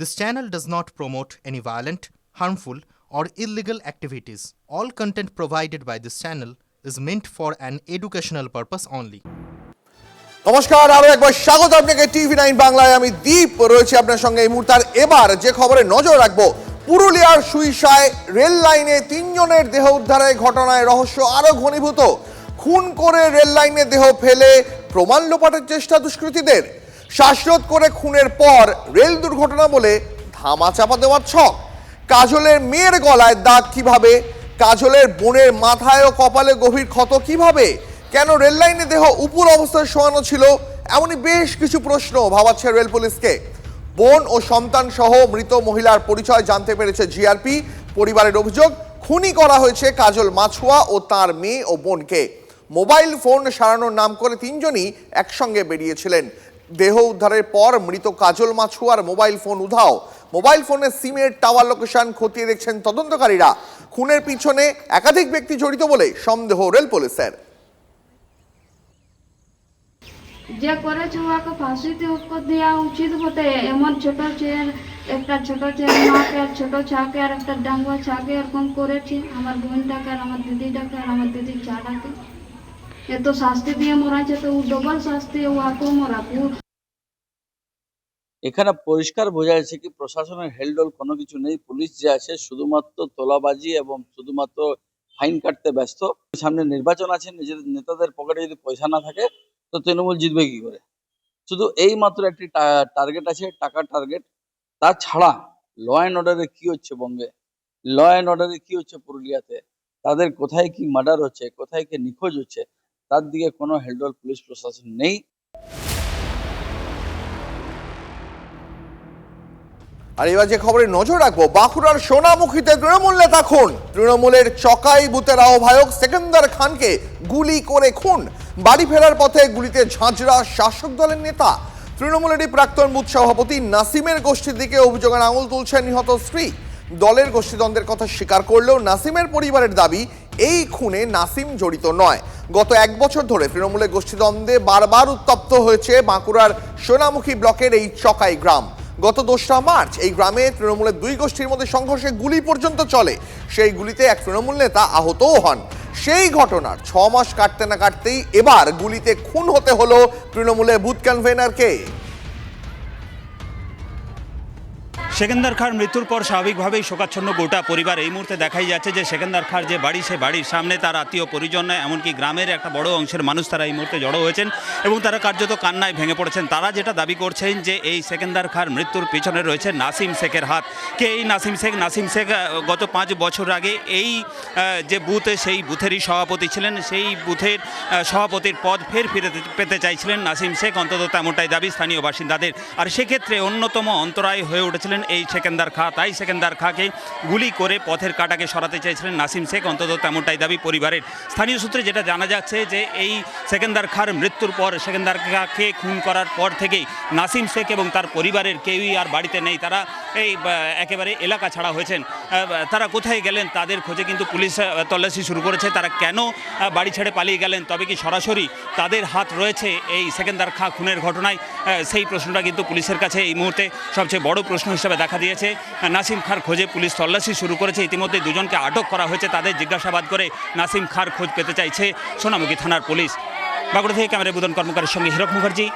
This channel does not promote any violent, harmful, or illegal activities. All content provided by this channel is meant for an educational purpose only. নমস্কার, আরো একবার স্বাগত আপনাকে টিভি9 বাংলায়। আমি দীপ রয়েছে আপনার সঙ্গে এই মুহূর্তে। এবার যে খবরে নজর রাখবো, পুরুলিয়ার সুইসায় রেল লাইনে 3 জনের দেহ উদ্ধারের ঘটনায় রহস্য আরো ঘনীভূত। খুন করে রেল লাইনে দেহ ফেলে প্রমাণ লোপাটের চেষ্টা দুষ্কৃতীদের। শ্বাসরোধ করে খুনের পর রেল দুর্ঘটনা বলে ধামা চাপা দেওয়ার ছক। কাজলের মেয়ের গলায় দাগ কিভাবে? কাজলের বোনের মাথায় ও কপালে গভীর ক্ষত কিভাবে? কেন রেল লাইনে দেহ উপর অবস্থায় শোয়ানো ছিল? এমনই বেশ কিছু প্রশ্ন ভাবাচ্ছে রেল পুলিশকে। বোন ও সন্তান সহ মৃত মহিলার পরিচয় জানতে পেরেছে জিআরপি। পরিবারের অভিযোগ, খুনি করা হয়েছে কাজল মাছুয়া ও তার মেয়ে ও বোনকে। মোবাইল ফোন সারানোর নাম করে 3 জনই একসঙ্গে বেরিয়েছিলেন। দেহ উদ্ধারের পর মৃত কাজল মাছুয়ার মোবাইল ফোন উধাও। মোবাইল ফোনের সিমের টাওয়ার লোকেশন খতিয়ে দেখছেন তদন্তকারীরা। খুনের পিছনে একাধিক ব্যক্তি জড়িত বলে সন্দেহ রেল পুলিশের। যে করেছে ওকে ফাঁসিতে দেওয়া উচিত বটে। এমন ছোট ছেলে, একটা ছোট ছেলে মাকে আর ছোট ছাকে আর একটা ডাঙ্গুয়া ছাকে এরকম করেছে। আমার বোনটাকে আর আমার দিদিটাকে আর আমার দিদির চাটাকে এত শাস্তি দিয়ে মরাছে, তো ডবল শাস্তি ওকেও মরাবো। এখানে পরিষ্কার বোঝা যাচ্ছে কি প্রশাসনের হেলডোল কোনো কিছু নেই। পুলিশ যে আছে শুধুমাত্র তোলাবাজি এবং শুধুমাত্র ফাইন কাটতে ব্যস্ত। সামনে নির্বাচন আছে, নিজেদের নেতাদের পকেটে যদি পয়সা না থাকে তো তৃণমূল জিতবে কি করে? শুধু এই মাত্র একটি টার্গেট আছে, টাকার টার্গেট। তাছাড়া ল অ্যান্ড অর্ডারে কি হচ্ছে বঙ্গে, ল অ্যান্ড অর্ডারে কি হচ্ছে পুরুলিয়াতে, তাদের কোথায় কি মার্ডার হচ্ছে, কোথায় কি নিখোঁজ হচ্ছে, তার দিকে কোনো হেলডোল পুলিশ প্রশাসন নেই। আর এবার যে খবরে নজর রাখবো, বাঁকুড়ার সোনামুখীতে তৃণমূল নেতা খুন। তৃণমূলের চকাই বুথের আহ্বায়ক সেকেন্দার খানকে গুলি করে খুন। বাড়ি ফেরার পথে গুলিতে ঝাঁঝরা শাসক দলের নেতা। তৃণমূলেরই প্রাক্তন বুথ সভাপতি নাসিমের গোষ্ঠীর দিকে অভিযোগের আঙুল তুলছেন নিহত স্ত্রী। দলের গোষ্ঠীদ্বন্দ্বের কথা স্বীকার করলেও নাসিমের পরিবারের দাবি এই খুনে নাসিম জড়িত নয়। গত 1 বছর ধরে তৃণমূলের গোষ্ঠীদ্বন্দ্বে বারবার উত্তপ্ত হয়েছে বাঁকুড়ার সোনামুখী ব্লকের এই চকাই গ্রাম। গত 2রা মার্চ এই গ্রামে তৃণমূলের 2 গোষ্ঠীর মধ্যে সংঘর্ষে গুলি পর্যন্ত চলে। সেই গুলিতে এক তৃণমূল নেতা আহতও হন। সেই ঘটনার 6 মাস কাটতে না কাটতেই এবার গুলিতে খুন হতে হলো তৃণমূলের বুথ কনভেনারকে। সেকেন্দার খাঁর মৃত্যুর পর স্বাভাবিকভাবেই শোকাচ্ছন্ন গোটা পরিবার। এই মুহূর্তে দেখাই যাচ্ছে যে সেকেন্দার খাঁর যে বাড়ি, সে বাড়ির সামনে তার আত্মীয় পরিজন, এমনকি গ্রামের একটা বড় অংশের মানুষ তারা এই মুহূর্তে জড়ো হয়েছেন এবং তারা কার্যত কান্নায় ভেঙে পড়েছেন। তারা যেটা দাবি করছেন যে এই সেকেন্দার খাঁর মৃত্যুর পিছনে রয়েছে নাসিম শেখের হাত। কে এই নাসিম শেখ? নাসিম শেখ গত 5 বছর আগে এই যে বুথে, সেই বুথেরই সভাপতি ছিলেন। সেই বুথের সভাপতির পদ ফের পেতে চাইছিলেন নাসিম শেখ, অন্তত তেমনটাই দাবি স্থানীয় বাসিন্দাদের। আর সেক্ষেত্রে অন্যতম অন্তরায় হয়ে উঠেছিলেন এই সেকেন্দার খাঁ। তাই সেকেন্দার খাঁকে গুলি করে পথের কাঁটাকে সরাতে চাইছিলেন নাসিম শেখ, অন্তত তেমনটাই দাবি পরিবারের। স্থানীয় সূত্রে যেটা জানা যাচ্ছে যে এই সেকেন্দার খাঁর মৃত্যুর পর, সেকেন্দার খাঁকে খুন করার পর থেকেই নাসিম শেখ এবং তার পরিবারের কেউই আর বাড়িতে নেই। তারা এই একেবারে এলাকা ছাড়া হয়েছেন। তারা কোথায় গেলেন তাদের খোঁজে কিন্তু পুলিশ তল্লাশি শুরু করেছে। তারা কেন বাড়ি ছেড়ে পালিয়ে গেলেন, তবে কি সরাসরি তাদের হাত রয়েছে এই সেকেন্দার খাঁ খুনের ঘটনায়? সেই প্রশ্নটা কিন্তু পুলিশের কাছে এই মুহূর্তে সবচেয়ে বড় প্রশ্ন হিসেবে দেখা দিয়েছে। নাসিম খাঁর খোঁজে পুলিশ তল্লাশি শুরু করেছে। ইতিমধ্যে 2 জনকে আটক করা হয়েছে। তাদের জিজ্ঞাসাবাদ করে নাসিম খাঁর খোঁজ পেতে চাইছে সোনামুখী থানার পুলিশ। বাঁকুড়া থেকে ক্যামেরায় বুদন কর্মকারের সঙ্গে হীরক মুখার্জি।